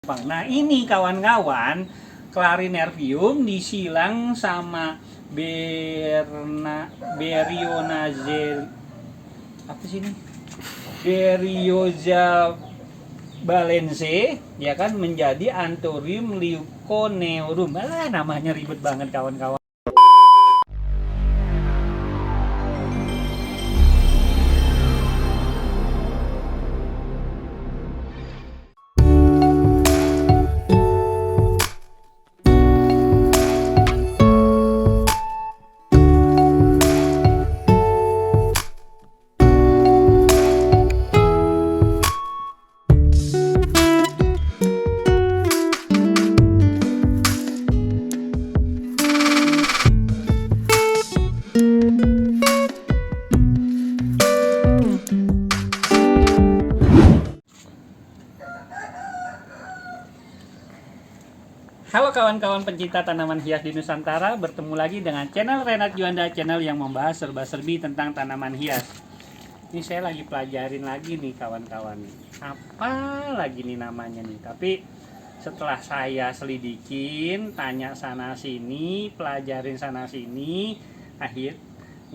Nah ini kawan-kawan, Clarinervium disilang sama Berionazel, apa sih ini? Berioza balense, ya kan, menjadi Anthurium leuconeorum. Alah, namanya ribet banget kawan-kawan. Halo kawan-kawan pencinta tanaman hias di Nusantara, bertemu lagi dengan channel Renat Juanda, channel yang membahas serba-serbi tentang tanaman hias. Ini saya lagi pelajarin lagi nih kawan-kawan, apa lagi nih namanya nih. Tapi setelah saya selidikin, tanya sana sini, pelajarin sana sini, akhir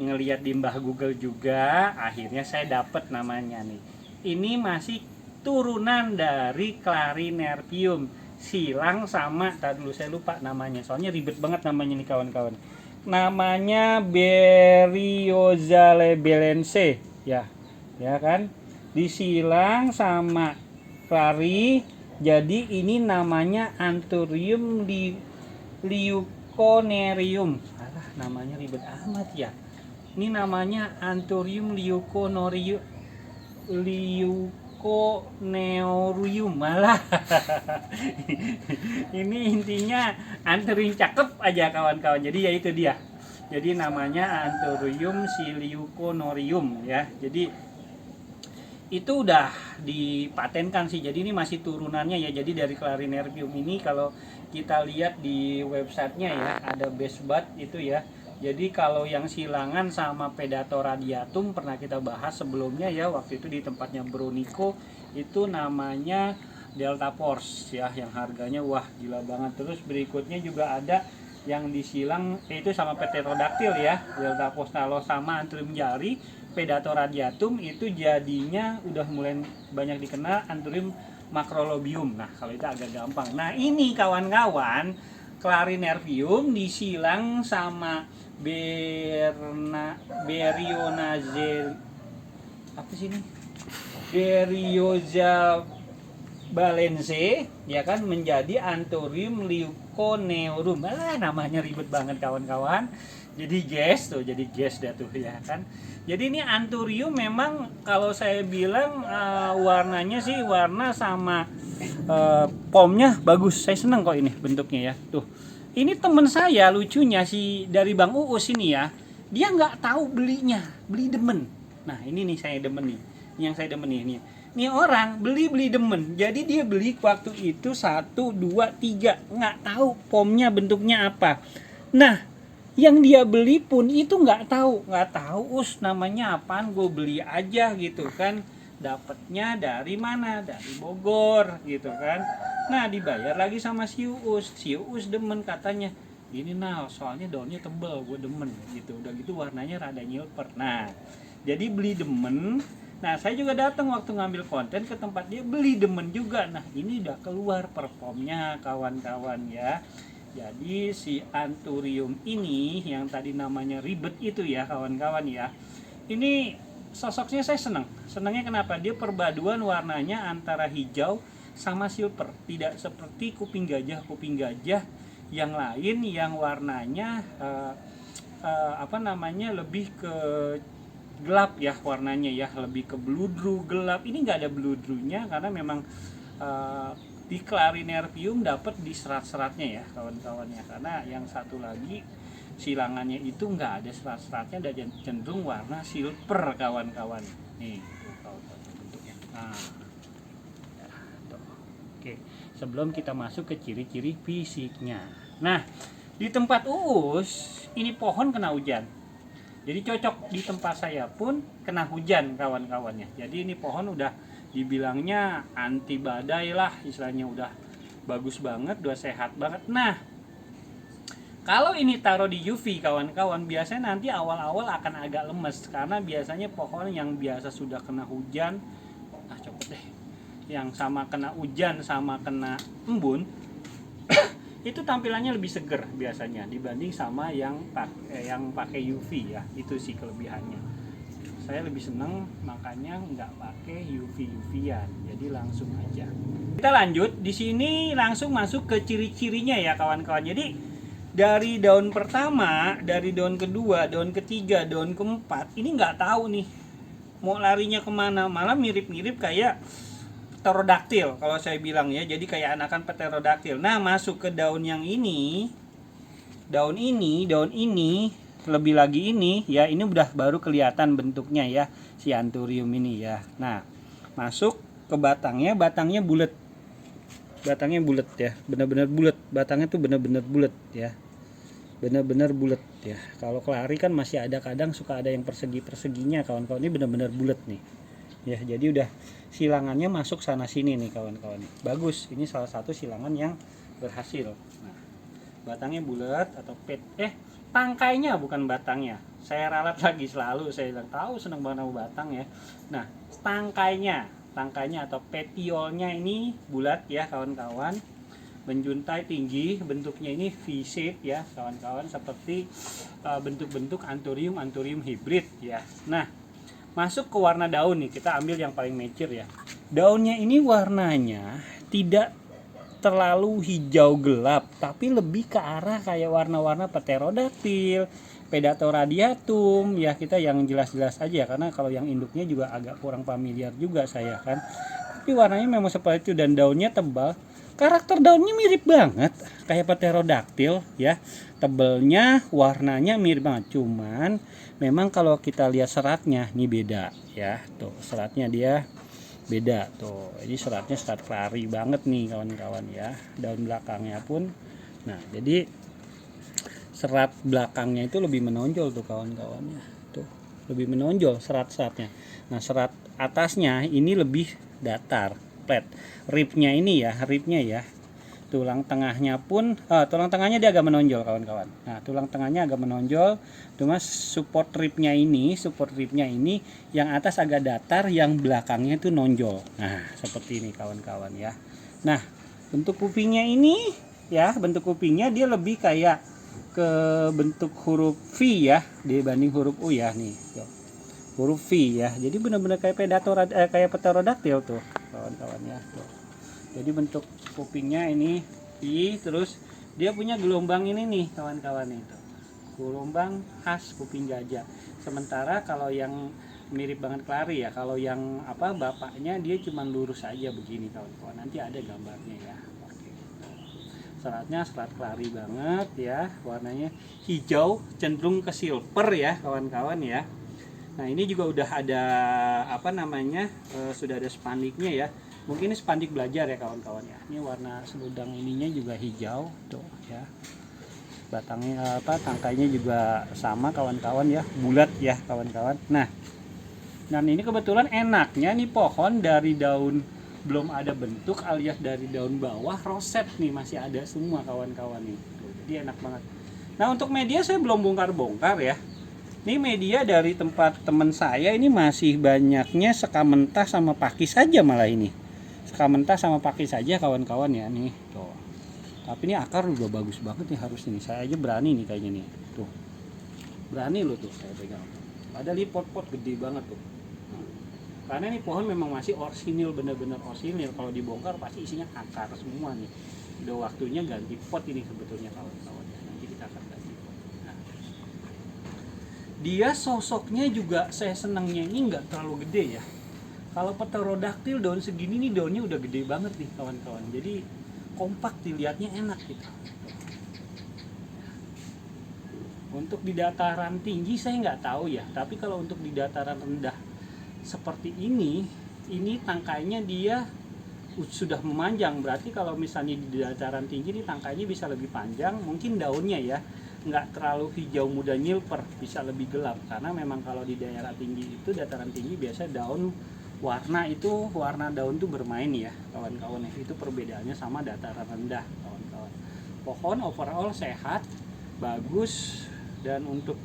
ngelihat di mbah Google juga, akhirnya saya dapet namanya nih. Ini masih turunan dari Clarinervium, silang sama, tadi dulu saya lupa namanya, soalnya ribet banget namanya nih kawan-kawan. Namanya Berioza lebelense, ya kan, disilang sama Clari, jadi ini namanya Anthurium leuconerium. Alah, namanya ribet amat ya. Ini namanya Anthurium leuconerium, malah. Ini intinya Anthurium cakep aja kawan-kawan. Jadi ya itu dia. Jadi namanya Anthurium leuconerium ya. Jadi itu udah dipatenkan sih. Jadi ini masih turunannya ya. Jadi dari Clarinervium ini kalau kita lihat di websitenya ya, ada best bud itu ya. Jadi kalau yang silangan sama Predator radiatum pernah kita bahas sebelumnya ya, waktu itu di tempatnya Bronico, itu namanya Delta Force ya, yang harganya wah gila banget. Terus berikutnya juga ada yang disilang itu sama Pterodactyl ya, Delta Force. Kalau sama Anthurium jari, Predator radiatum itu jadinya udah mulai banyak dikenal Anthurium macrolobium. Nah kalau itu agak gampang. Nah ini kawan-kawan, Clarinervium disilang sama Berionazel, apa sih ini? Berioza balense, ya kan, menjadi Anthurium leuconeorum. Alah, namanya ribet banget kawan-kawan. Jadi guess dah tuh ya kan. Jadi ini Anthurium memang kalau saya bilang warnanya sih warna sama pomnya bagus. Saya seneng kok ini bentuknya ya. Tuh. Ini temen saya lucunya si dari Bang Uus ini ya. Dia nggak tahu belinya, beli demen. Nah, ini nih saya demen nih. Yang saya demen nih. Nih orang beli demen. Jadi dia beli waktu itu 1, 2, 3, nggak tahu pomnya bentuknya apa. Nah, yang dia beli pun itu nggak tahu us namanya apaan, gue beli aja gitu kan. Dapatnya dari mana? Dari Bogor gitu kan. Nah dibayar lagi sama si Uus demen katanya. Ini nah soalnya daunnya tebel, gue demen gitu. Udah gitu warnanya rada nyilper. Nah jadi beli demen. Nah saya juga datang waktu ngambil konten ke tempat dia, beli demen juga. Nah ini udah keluar performnya kawan-kawan ya. Jadi si Anthurium ini yang tadi namanya ribet itu ya kawan-kawan ya. Ini sosoknya saya senang. Senangnya kenapa? Dia perpaduan warnanya antara hijau sama silver. Tidak seperti kuping gajah yang lain yang warnanya lebih ke gelap ya warnanya ya, lebih ke bludru gelap. Ini nggak ada bludrunya karena memang di Clarinervium dapat di serat-seratnya ya kawan-kawan ya. Karena yang satu lagi silangannya itu nggak ada serat-seratnya dan cenderung warna silver kawan-kawan. Nih kawan-kawan bentuknya. Nah, tuh. Oke, sebelum kita masuk ke ciri-ciri fisiknya. Nah, di tempat Uus ini pohon kena hujan. Jadi cocok di tempat saya pun kena hujan kawan-kawannya. Jadi ini pohon udah dibilangnya anti badai lah, istilahnya udah bagus banget, udah sehat banget. Nah, kalau ini taruh di UV kawan-kawan, biasanya nanti awal-awal akan agak lemes karena biasanya pohon yang biasa sudah kena hujan, copot deh, yang sama kena hujan sama kena embun itu tampilannya lebih seger biasanya dibanding sama yang pakai UV ya. Itu sih kelebihannya. Saya lebih seneng makanya nggak pakai UV-UV-an, jadi langsung aja. Kita lanjut di sini, langsung masuk ke ciri-cirinya ya kawan-kawan. Jadi dari daun pertama, dari daun kedua, daun ketiga, daun keempat, ini nggak tahu nih mau larinya kemana. Malah mirip-mirip kayak pterodaktil kalau saya bilang ya. Jadi kayak anakan pterodaktil. Nah, masuk ke daun yang ini, daun ini lebih lagi ini ya, ini udah baru kelihatan bentuknya ya, si anthurium ini ya. Nah, masuk ke batangnya bulat. Batangnya bulat ya, benar-benar bulat. Batangnya tuh benar-benar bulat ya. Benar-benar bulat ya. Kalau kelari kan masih ada, kadang suka ada yang persegi-perseginya kawan-kawan. Ini benar-benar bulat nih. Ya, jadi udah silangannya masuk sana sini nih kawan-kawan. Bagus, ini salah satu silangan yang berhasil. Nah, batangnya bulat atau tangkainya bukan batangnya. Saya ralat lagi selalu, saya bilang tahu seneng banget sama batang ya. Nah, tangkainya atau petiolnya ini bulat ya kawan-kawan. Menjuntai tinggi, bentuknya ini V-shape ya kawan-kawan, seperti bentuk-bentuk anthurium hybrid ya. Nah, masuk ke warna daun nih, kita ambil yang paling mature ya. Daunnya ini warnanya tidak terlalu hijau gelap, tapi lebih ke arah kayak warna-warna pterodactyl, Pedato radiatum ya. Kita yang jelas-jelas aja karena kalau yang induknya juga agak kurang familiar juga saya kan. Tapi warnanya memang seperti itu dan daunnya tebal. Karakter daunnya mirip banget kayak pterodactyl ya. Tebelnya, warnanya mirip banget. Cuman memang kalau kita lihat seratnya ini beda ya. Tuh, seratnya dia beda tuh. Ini seratnya serat kelari banget nih kawan-kawan ya. Daun belakangnya pun, nah jadi serat belakangnya itu lebih menonjol tuh kawan-kawannya. Tuh, lebih menonjol serat-seratnya. Nah, serat atasnya ini lebih datar, flat. Ribnya ini ya, tulang tengahnya pun, tulang tengahnya dia agak menonjol kawan-kawan. Nah, tulang tengahnya agak menonjol, cuma support ribnya ini yang atas agak datar, yang belakangnya itu nonjol. Nah, seperti ini kawan-kawan ya. Nah, bentuk kupingnya ini ya, bentuk kupingnya dia lebih kayak ke bentuk huruf V ya dibanding huruf U ya nih. Tuh. Huruf V ya. Jadi benar-benar kayak kayak pterodactyl tuh kawan-kawan ya. Tuh. Jadi bentuk kupingnya ini V, terus dia punya gelombang ini nih kawan-kawan itu. Gelombang khas kuping gajah. Sementara kalau yang mirip banget kelari ya, kalau yang bapaknya dia cuma lurus aja begini kawan-kawan. Nanti ada gambarnya ya. Oke. Seratnya serat kelari banget ya, warnanya hijau cenderung ke silver ya kawan-kawan ya. Nah, ini juga udah ada sudah ada spandiknya ya. Mungkin ini spandik belajar ya kawan-kawan ya. Ini warna seludang ininya juga hijau tuh ya. Batangnya tangkainya juga sama kawan-kawan ya, bulat ya kawan-kawan. Nah, dan ini kebetulan enaknya nih pohon dari daun belum ada bentuk alias dari daun bawah roset nih masih ada semua kawan-kawan nih. Tuh, jadi enak banget. Nah, untuk media saya belum bongkar-bongkar ya. Ini media dari tempat teman saya ini masih banyaknya sekam mentah sama pakis saja malah ini. Sekam mentah sama pakis saja kawan-kawan ya nih. Tuh. Tapi ini akar juga bagus banget nih harus ini. Saya aja berani nih kayaknya nih. Tuh. Berani loh tuh saya pegang. Padahal ini pot-pot gede banget tuh. Nah, karena ini pohon memang masih orsinil, bener-bener orsinil. Kalau dibongkar pasti isinya akar semua nih. Udah waktunya ganti pot ini sebetulnya kawan-kawan. Nanti kita akan ganti pot. Nah. Dia sosoknya juga saya senangnya ini nggak terlalu gede ya. Kalau pterodactyl daun segini nih daunnya udah gede banget nih kawan-kawan. Jadi kompak dilihatnya enak gitu. Untuk di dataran tinggi saya nggak tahu ya. Tapi kalau untuk di dataran rendah seperti ini tangkainya dia sudah memanjang. Berarti kalau misalnya di dataran tinggi ini tangkainya bisa lebih panjang. Mungkin daunnya ya nggak terlalu hijau muda nyilper, bisa lebih gelap. Karena memang kalau di daerah tinggi itu, dataran tinggi biasa daun warna daun tuh bermain ya kawan-kawan ya. Itu perbedaannya sama dataran rendah kawan-kawan. Pohon overall sehat, bagus, dan untuk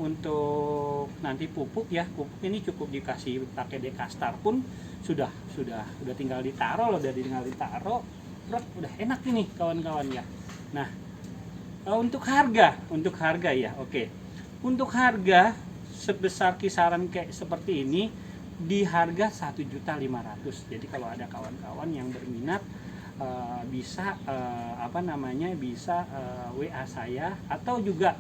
untuk nanti pupuk ya, pupuk ini cukup dikasih pakai dekastar pun sudah tinggal ditaruh loh, udah enak ini kawan-kawan ya. Nah, untuk harga ya, oke. Untuk harga sebesar kisaran kayak seperti ini di harga 1.500.000. Jadi kalau ada kawan-kawan yang berminat bisa WA saya, atau juga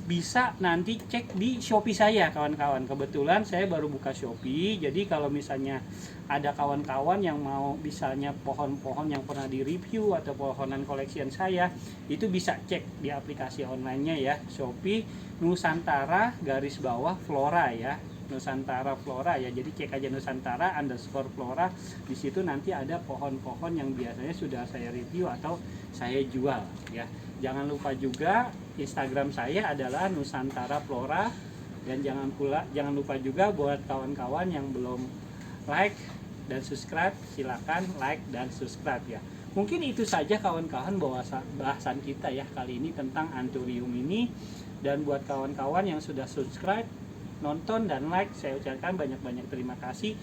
bisa nanti cek di Shopee saya kawan-kawan. Kebetulan saya baru buka Shopee, jadi kalau misalnya ada kawan-kawan yang mau misalnya pohon-pohon yang pernah di review atau pohonan koleksian saya, itu bisa cek di aplikasi online-nya ya, Shopee Nusantara _Flora ya, Nusantara Flora ya. Jadi cek aja Nusantara_Flora, di situ nanti ada pohon-pohon yang biasanya sudah saya review atau saya jual ya. Jangan lupa juga Instagram saya adalah Nusantara Flora, dan jangan lupa juga buat kawan-kawan yang belum like dan subscribe, silakan like dan subscribe ya. Mungkin itu saja kawan-kawan bahasan kita ya kali ini tentang anthurium ini. Dan buat kawan-kawan yang sudah subscribe, nonton dan like, saya ucapkan banyak-banyak terima kasih.